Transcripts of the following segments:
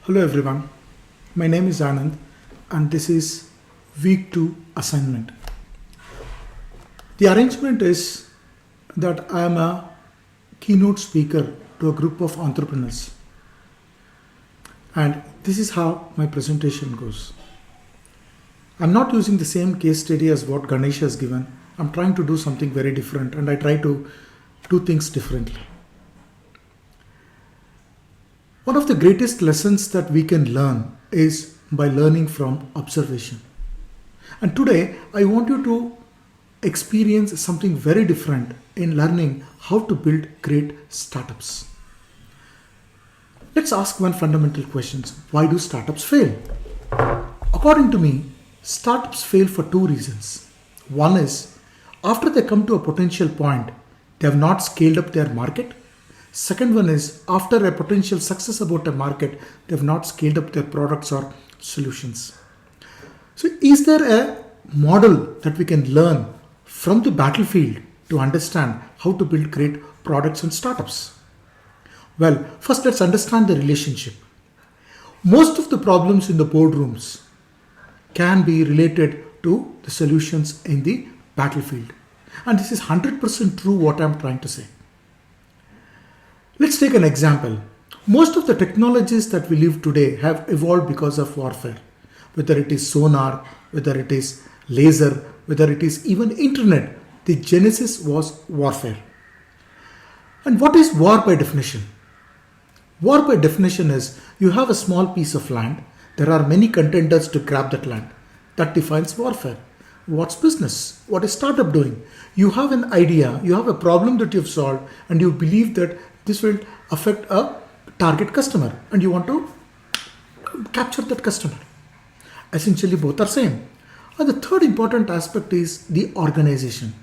Hello everyone, my name is Anand and this is week 2 assignment. The arrangement is that I am a keynote speaker to a group of entrepreneurs and this is how my presentation goes. I'm not using the same case study as what Ganesh has given. I'm trying to do something very different and I try to do things differently. One of the greatest lessons that we can learn is by learning from observation. And today I want you to experience something very different in learning how to build great startups. Let's ask one fundamental question. Why do startups fail? According to me, startups fail for two reasons. One is after they come to a potential point, they have not scaled up their market. Second one is after a potential success about a market, they have not scaled up their products or solutions. So is there a model that we can learn from the battlefield to understand how to build great products and startups? Well, first let's understand the relationship. Most of the problems in the boardrooms can be related to the solutions in the battlefield. And this is 100% true what I'm trying to say. Let's take an example. Most of the technologies that we live today have evolved because of warfare. Whether it is sonar, whether it is laser, whether it is even internet, the genesis was warfare. And what is war by definition? War by definition is you have a small piece of land. There are many contenders to grab that land. That defines warfare. What's business? What is startup doing? You have an idea, you have a problem that you've solved and you believe that this will affect a target customer and you want to capture that customer. Essentially both are same. And the third important aspect is the organization.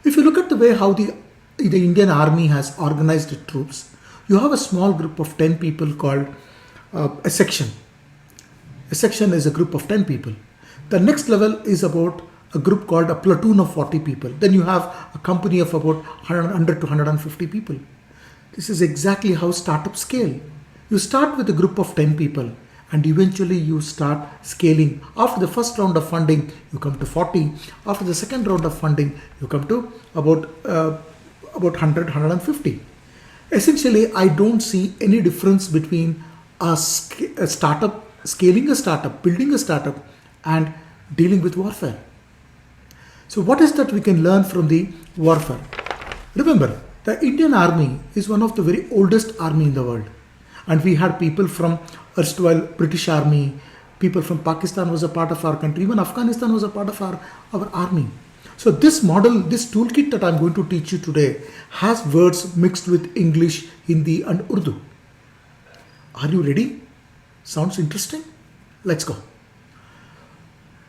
If you look at the way how the Indian Army has organized the troops, you have a small group of 10 people called a section. A section is a group of 10 people. The next level is about a group called a platoon of 40 people. Then you have a company of about 100 to 150 people. This is exactly how startups scale. You start with a group of 10 people and eventually you start scaling. After the first round of funding, you come to 40. After the second round of funding, you come to about 100, 150. Essentially, I don't see any difference between a startup, scaling a startup, building a startup and dealing with warfare. So what is that we can learn from the warfare? Remember, the Indian Army is one of the very oldest army in the world. And we had people from erstwhile British Army, people from Pakistan was a part of our country, even Afghanistan was a part of our army. So this model, this toolkit that I'm going to teach you today has words mixed with English, Hindi and Urdu. Are you ready? Sounds interesting? Let's go.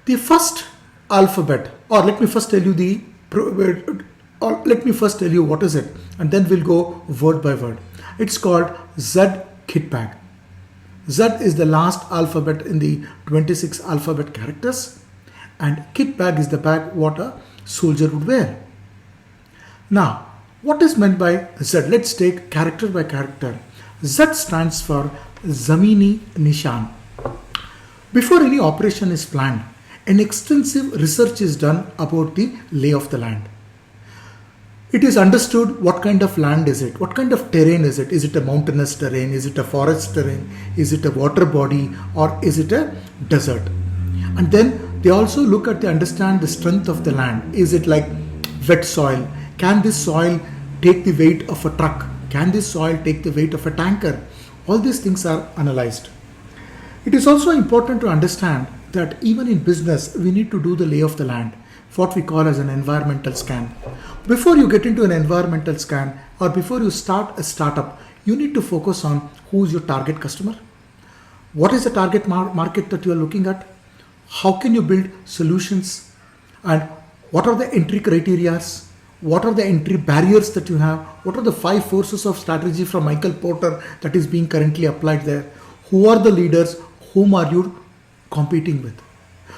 The first alphabet, or let me first tell you what is it and then we'll go word by word. It's called Z kit bag. Z is the last alphabet in the 26 alphabet characters and kit bag is the bag what a soldier would wear. Now, what is meant by Z? Let's take character by character. Z stands for Zamini Nishan. Before any operation is planned, an extensive research is done about the lay of the land. It is understood what kind of land is it, what kind of terrain is it. Is it a mountainous terrain, is it a forest terrain, is it a water body or is it a desert? And then they also look at, they understand the strength of the land. Is it like wet soil? Can this soil take the weight of a truck? Can this soil take the weight of a tanker? All these things are analyzed. It is also important to understand that even in business, we need to do the lay of the land, what we call as an environmental scan. Before you get into an environmental scan or before you start a startup, you need to focus on who is your target customer. What is the target market that you are looking at? How can you build solutions? And what are the entry criteria? What are the entry barriers that you have? What are the 5 forces of strategy from Michael Porter that is being currently applied there? Who are the leaders? Whom are you competing with?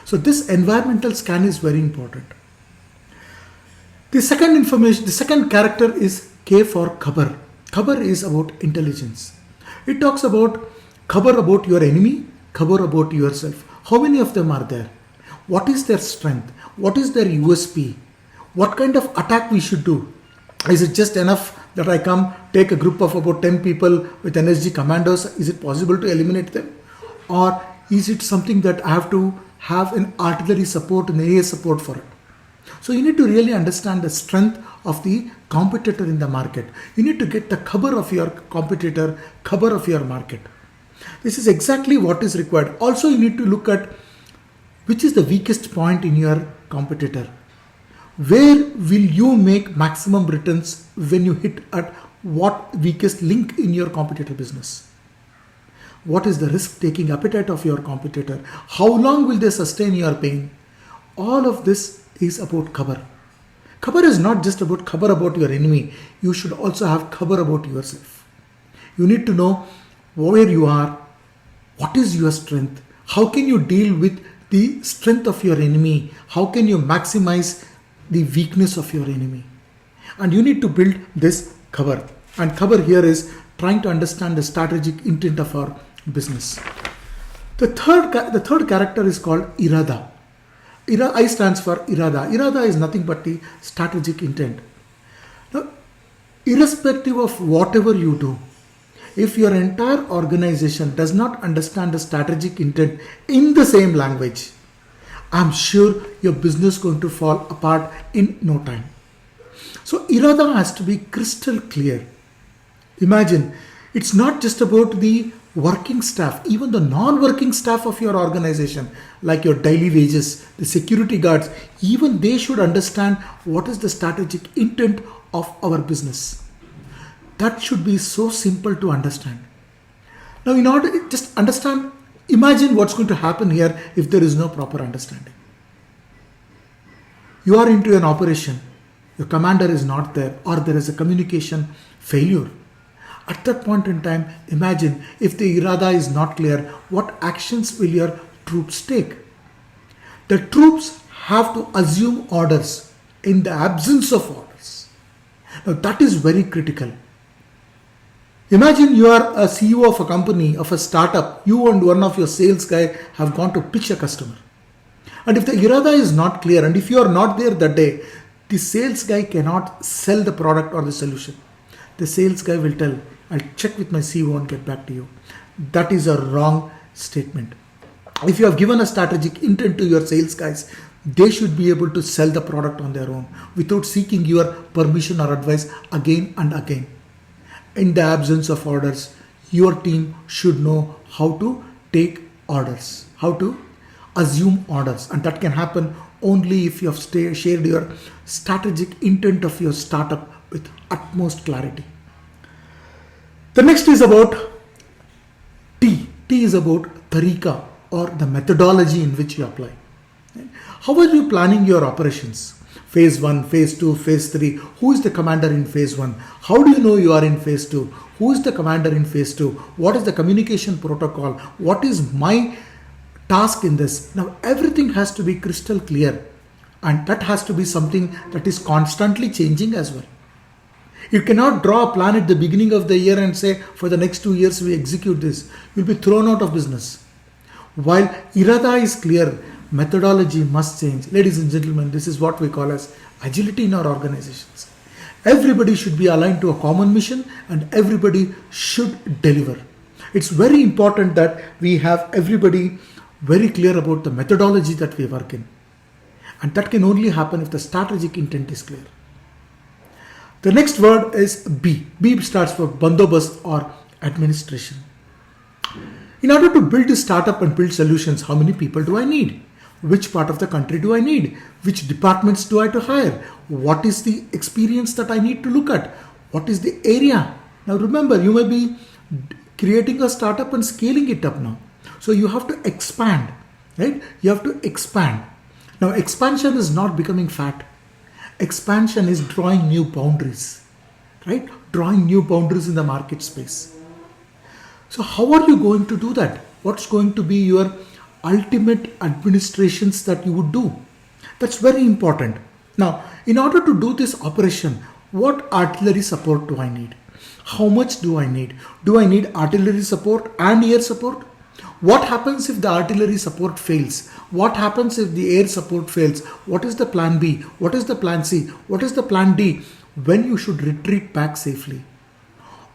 So this environmental scan is very important. The second character is K for Khabar. Khabar is about intelligence. It talks about Cover about your enemy, cover about yourself. How many of them are there? What is their strength? What is their USP? What kind of attack we should do? Is it just enough that I come, take a group of about 10 people with NSG commandos? Is it possible to eliminate them? Or is it something that I have to have an artillery support and air support for it? So you need to really understand the strength of the competitor in the market. You need to get the cover of your competitor, cover of your market. This is exactly what is required. Also, you need to look at which is the weakest point in your competitor. Where will you make maximum returns when you hit at what weakest link in your competitor business? What is the risk-taking appetite of your competitor? How long will they sustain your pain? All of this is about cover. Cover is not just about cover about your enemy. You should also have cover about yourself. You need to know where you are, what is your strength, how can you deal with the strength of your enemy, how can you maximize the weakness of your enemy. And you need to build this cover. And cover here is trying to understand the strategic intent of our business. The third character is called irada. I stands for irada. Irada is nothing but the strategic intent. Now, irrespective of whatever you do, if your entire organization does not understand the strategic intent in the same language, I'm sure your business is going to fall apart in no time. So irada has to be crystal clear. Imagine, it's not just about the working staff, even the non-working staff of your organization, like your daily wages, the security guards, even they should understand what is the strategic intent of our business. That should be so simple to understand. Now, in order to just understand, imagine what's going to happen here if there is no proper understanding. You are into an operation, your commander is not there, or there is a communication failure. At that point in time, imagine if the irada is not clear, what actions will your troops take? The troops have to assume orders in the absence of orders. Now, that is very critical. Imagine you are a CEO of a company, of a startup. You and one of your sales guy have gone to pitch a customer. And if the irada is not clear, and if you are not there that day, the sales guy cannot sell the product or the solution. The sales guy will tell, I'll check with my CEO and get back to you. That is a wrong statement. If you have given a strategic intent to your sales guys, they should be able to sell the product on their own without seeking your permission or advice again and again. In the absence of orders, your team should know how to take orders, how to assume orders. And that can happen only if you have shared your strategic intent of your startup with utmost clarity. The next is about T. T is about tarika, or the methodology in which you apply. How are you planning your operations? Phase 1, Phase 2, Phase 3. Who is the commander in Phase 1? How do you know you are in Phase 2? Who is the commander in Phase 2? What is the communication protocol? What is my task in this? Now, everything has to be crystal clear, and that has to be something that is constantly changing as well. You cannot draw a plan at the beginning of the year and say, for the next 2 years we execute this. You'll be thrown out of business. While irada is clear, methodology must change. Ladies and gentlemen, this is what we call as agility in our organizations. Everybody should be aligned to a common mission, and everybody should deliver. It's very important that we have everybody very clear about the methodology that we work in. And that can only happen if the strategic intent is clear. The next word is B. B starts for bandobast, or administration. In order to build a startup and build solutions, how many people do I need? Which part of the country do I need? Which departments do I have to hire? What is the experience that I need to look at? What is the area? Now remember, you may be creating a startup and scaling it up now. So you have to expand, right? You have to expand. Now expansion is not becoming fat. Expansion is drawing new boundaries, right? Drawing new boundaries in the market space. So how are you going to do that? What's going to be your ultimate administrations that you would do? That's very important. Now, in order to do this operation, what artillery support do I need? How much do I need? Do I need artillery support and air support? What happens if the artillery support fails? What happens if the air support fails? What is the plan B? What is the plan C? What is the plan D? When you should retreat back safely?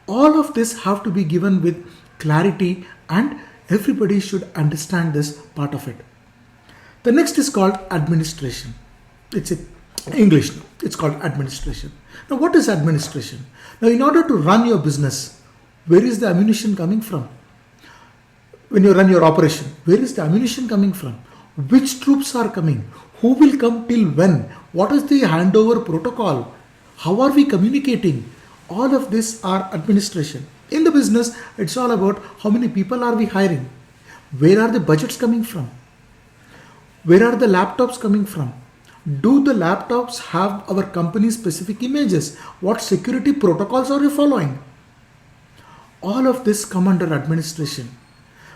All of this have to be given with clarity, and everybody should understand this part of it. The next is called administration. It's in English now. It's called administration. Now, what is administration? Now, in order to run your business, where is the ammunition coming from? When you run your operation, where is the ammunition coming from? Which troops are coming? Who will come till when? What is the handover protocol? How are we communicating? All of this are administration. In the business, it's all about how many people are we hiring? Where are the budgets coming from? Where are the laptops coming from? Do the laptops have our company specific images? What security protocols are you following? All of this come under administration.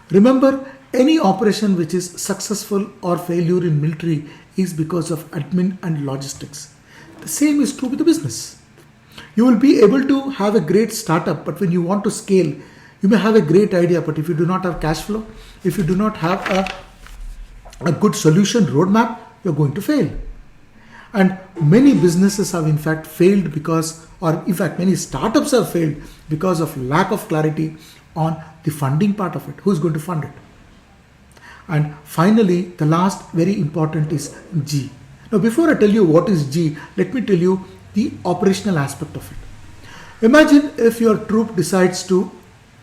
Remember, any operation which is successful or failure in military is because of admin and logistics. The same is true with the business. You will be able to have a great startup, but when you want to scale, you may have a great idea, but if you do not have cash flow, if you do not have a good solution roadmap, you're going to fail. And many businesses have in fact failed because, or in fact many startups have failed because of lack of clarity on the funding part of it. Who's going to fund it? And finally, the last very important is G. Now, before I tell you what is G, let me tell you the operational aspect of it. Imagine if your troop decides to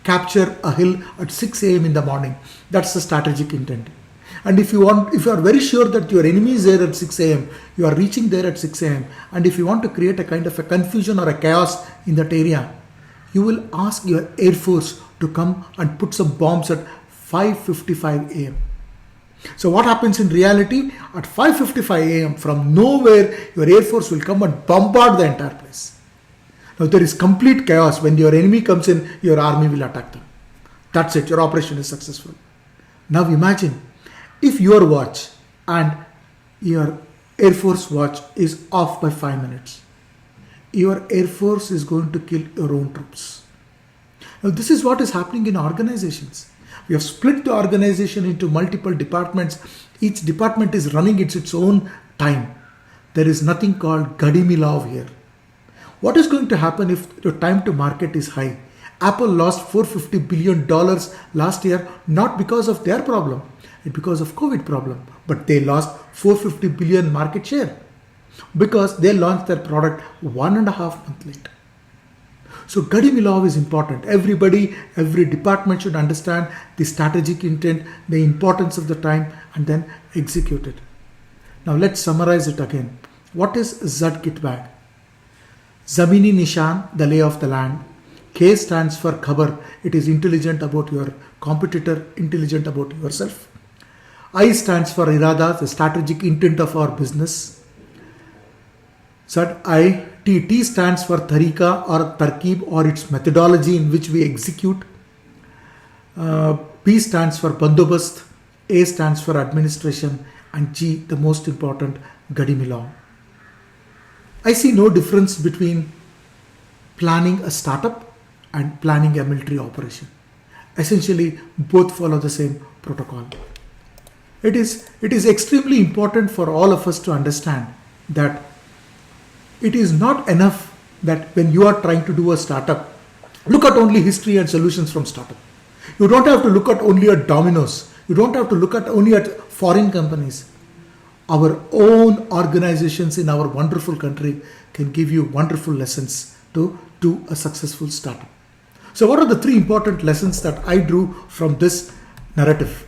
capture a hill at 6 a.m. in the morning. That's the strategic intent. And if you are very sure that your enemy is there at 6 a.m., you are reaching there at 6 a.m. And if you want to create a kind of a confusion or a chaos in that area, you will ask your Air Force to come and put some bombs at 5:55 a.m. So what happens in reality? At 5:55 a.m. from nowhere, your Air Force will come and bombard the entire place. Now there is complete chaos. When your enemy comes in, your army will attack them. That's it. Your operation is successful. Now imagine if your watch and your Air Force watch is off by 5 minutes. Your Air Force is going to kill your own troops. Now this is what is happening in organizations. We have split the organization into multiple departments. Each department is running its own time. There is nothing called Gadimilov here. What is going to happen if your time to market is high? Apple lost $450 billion last year, not because of their problem, it's because of COVID problem. But they lost $450 billion market share because they launched their product 1.5 months late. So Gadimilov is important. Everybody, every department should understand the strategic intent, the importance of the time, and then execute it. Now let's summarize it again. What is Z kit bag? Zamini Nishan, the lay of the land. K stands for Khabar. It is intelligent about your competitor, intelligent about yourself. I stands for Irada, the strategic intent of our business. T stands for Tarika or Tarkib or its methodology in which we execute. P stands for Bandobast. A stands for administration. And G, the most important, Gadimilov. I see no difference between planning a startup and planning a military operation. Essentially, both follow the same protocol. It is extremely important for all of us to understand that it is not enough that when you are trying to do a startup, look at only history and solutions from startup. You don't have to look at only at Domino's. You don't have to look at only at foreign companies. Our own organizations in our wonderful country can give you wonderful lessons to do a successful startup. So what are the 3 important lessons that I drew from this narrative?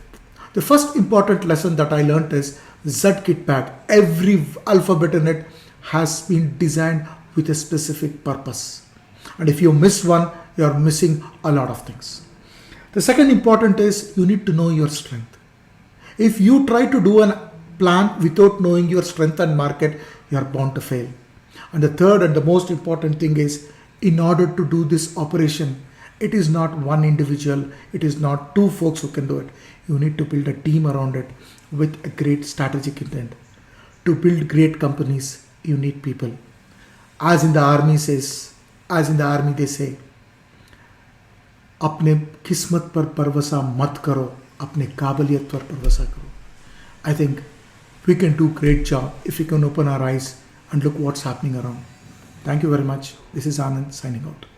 The first important lesson that I learned is Z kit bag. Every alphabet in it has been designed with a specific purpose. And if you miss one, you are missing a lot of things. The second important is you need to know your strength. If you try to do a plan without knowing your strength and market, you are bound to fail. And the third and the most important thing is, in order to do this operation, it is not one individual, it is not 2 folks who can do it. You need to build a team around it with a great strategic intent. To build great companies, you need people. As in the army they say, अपने किस्मत पर परवसा मत करो, अपने काबिलियत पर परवसा करो. I think we can do great job if we can open our eyes and look what's happening around. Thank you very much. This is Anand signing out.